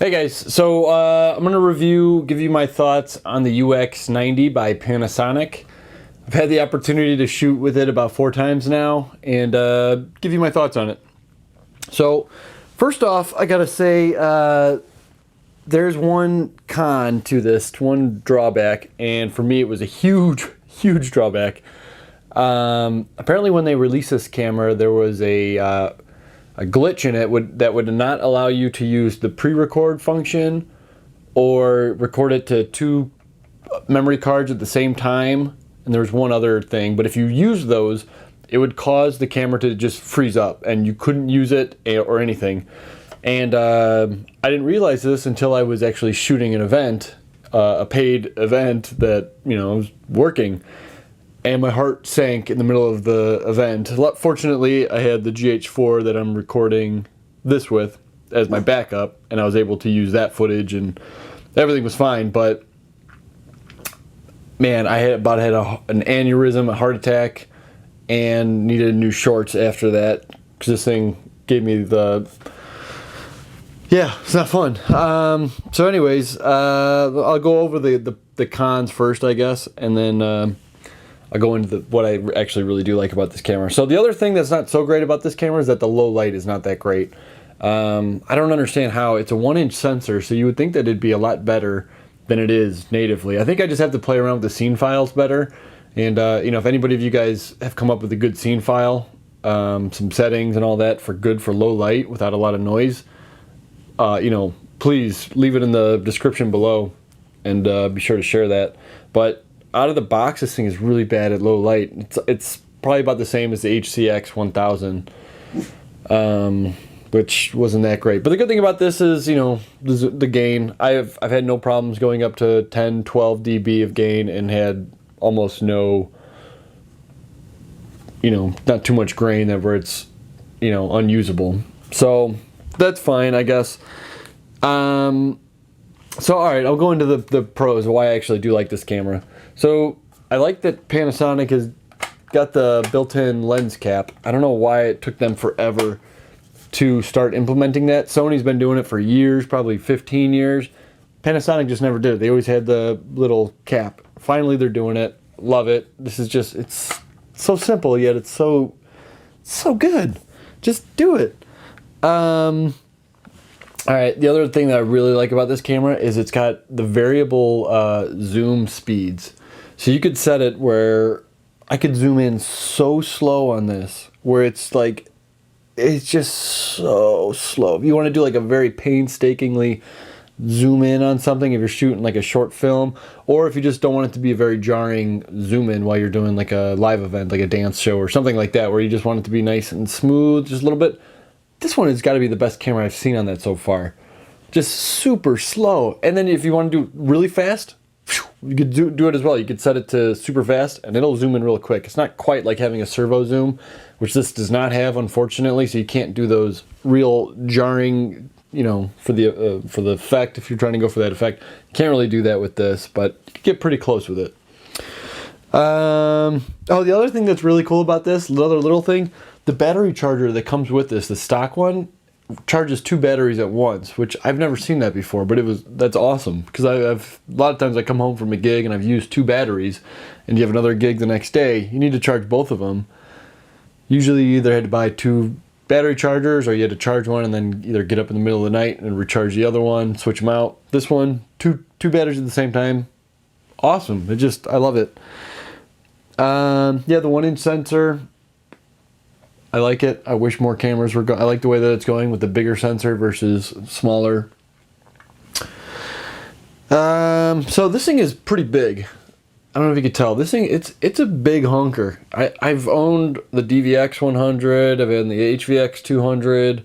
Hey guys, so I'm going to give you my thoughts on the UX90 by Panasonic. I've had the opportunity to shoot with it about 4 times now and give you my thoughts on it. So first off, I gotta say there's one con to this, one drawback, and for me it was a huge drawback. Apparently when they released this camera there was a glitch in it that would not allow you to use the pre-record function or record it to 2 memory cards at the same time. And there was one other thing, but if you use those, it would cause the camera to just freeze up and you couldn't use it or anything. And I didn't realize this until I was actually shooting an event, a paid event that, you know, was working. And my heart sank in the middle of the event. Fortunately, I had the GH4 that I'm recording this with as my backup, and I was able to use that footage, and everything was fine. But man, I had an aneurysm, a heart attack, and needed new shorts after that because this thing gave me the... Yeah, it's not fun. So anyways, I'll go over the cons first, I guess, and then I'll go into what I actually really do like about this camera. So the other thing that's not so great about this camera is that the low light is not that great. I don't understand how. It's a 1-inch sensor, so you would think that it'd be a lot better than it is natively. I think I just have to play around with the scene files better. And you know, if anybody of you guys have come up with a good scene file, some settings and all that for low light without a lot of noise, you know, please leave it in the description below and be sure to share that. But out of the box, this thing is really bad at low light. It's probably about the same as the HCX1000, which wasn't that great. But the good thing about this is, you know, the gain. I've had no problems going up to 10, 12 dB of gain and had almost no, you know, not too much grain that where it's, you know, unusable. So that's fine, I guess. So all right, I'll go into the pros, why I actually do like this camera. So I like that Panasonic has got the built-in lens cap. I don't know why it took them forever to start implementing that. Sony's been doing it for years, probably 15 years. Panasonic just never did it. They always had the little cap. Finally they're doing it. Love it. This is just, it's so simple, yet it's so good. Just do it. All right, the other thing that I really like about this camera is it's got the variable zoom speeds. So you could set it where I could zoom in so slow on this, where it's like, it's just so slow. If you want to do like a very painstakingly zoom in on something, if you're shooting like a short film, or if you just don't want it to be a very jarring zoom in while you're doing like a live event, like a dance show or something like that, where you just want it to be nice and smooth, just a little bit. This one has got to be the best camera I've seen on that so far. Just super slow. And then if you want to do it really fast, you could do it as well. You could set it to super fast and it'll zoom in real quick. It's not quite like having a servo zoom, which this does not have, unfortunately, so you can't do those real jarring, you know, for the effect. If you're trying to go for that effect, you can't really do that with this, but you can get pretty close with it. Oh, the other thing that's really cool about this, another little thing, the battery charger that comes with this, the stock one, charges 2 batteries at once, which I've never seen that before, but that's awesome, because I've a lot of times I come home from a gig and I've used 2 batteries, and you have another gig the next day, you need to charge both of them. Usually you either had to buy 2 battery chargers, or you had to charge one and then either get up in the middle of the night and recharge the other one, switch them out. This one, two batteries at the same time, awesome. I love it. Yeah, the 1-inch sensor, I like it. I wish more cameras were I like the way that it's going with the bigger sensor versus smaller. So this thing is pretty big. I don't know if you could tell. This thing, it's a big honker. I've owned the DVX100, I've had the HVX200,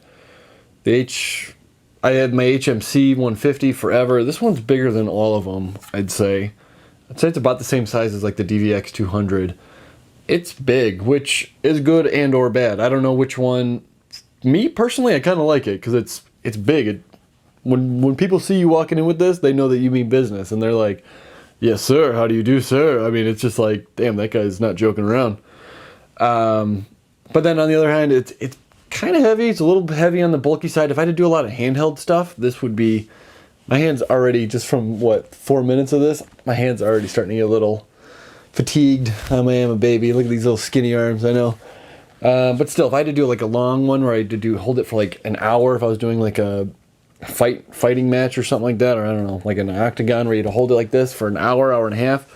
I had my HMC 150 forever. This one's bigger than all of them, I'd say. I'd say it's about the same size as like the DVX200. It's big, which is good and or bad. I don't know which one. Me personally, I kind of like it because it's big. When people see you walking in with this, they know that you mean business, and they're like, "Yes, sir. How do you do, sir?" I mean, it's just like, damn, that guy's not joking around. But then on the other hand, it's kind of heavy. It's a little heavy on the bulky side. If I had to do a lot of handheld stuff, this would be My hand's already, just from what, 4 minutes of this, my hand's already starting to get a little fatigued. I am a baby. Look at these little skinny arms, I know. But still, if I had to do like a long one where I had to hold it for like an hour, if I was doing like a fighting match or something like that, or I don't know, like an octagon where you had to hold it like this for an hour, hour and a half,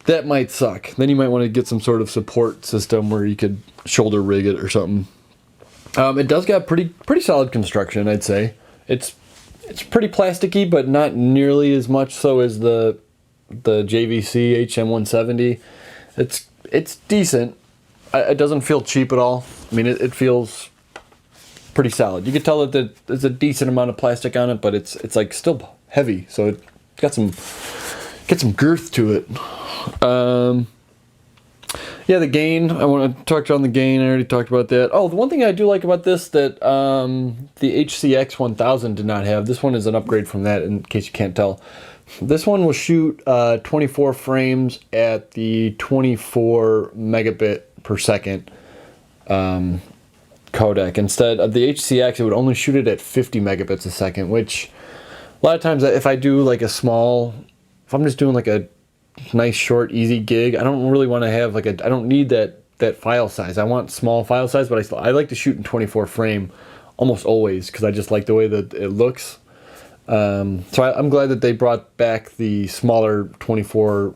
that might suck. Then you might want to get some sort of support system where you could shoulder rig it or something. It does got pretty solid construction, I'd say. It's pretty plasticky, but not nearly as much so as the JVC HM170. It's decent. It doesn't feel cheap at all. I mean, it feels pretty solid. You can tell that there's a decent amount of plastic on it, but it's like still heavy, so it's got some girth to it. Yeah, the gain. I want to talk on the gain. I already talked about that. Oh, the one thing I do like about this that the HCX1000 did not have. This one is an upgrade from that, in case you can't tell. This one will shoot 24 frames at the 24 megabit per second codec. Instead of the HCX, it would only shoot it at 50 megabits a second, which a lot of times if I do like if I'm just doing like a nice short easy gig, I don't really want to have like I don't need that file size. I want small file size, but I like to shoot in 24 frame almost always because I just like the way that it looks. So I'm glad that they brought back the smaller 24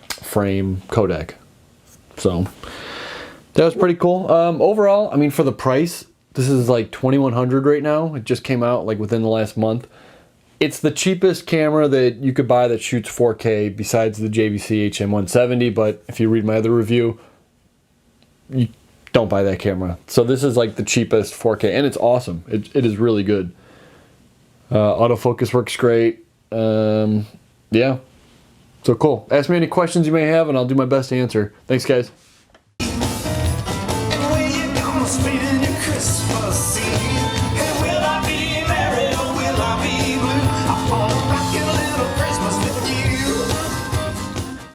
frame codec. So that was pretty cool. Overall, I mean, for the price, this is like $2,100 right now. It just came out like within the last month. It's the cheapest camera that you could buy that shoots 4K besides the JVC HM170, but if you read my other review, you don't buy that camera. So this is like the cheapest 4K, and it's awesome. It is really good. Autofocus works great. Yeah. So cool. Ask me any questions you may have, and I'll do my best to answer. Thanks, guys. And where you gonna spend your Christmas Eve? And where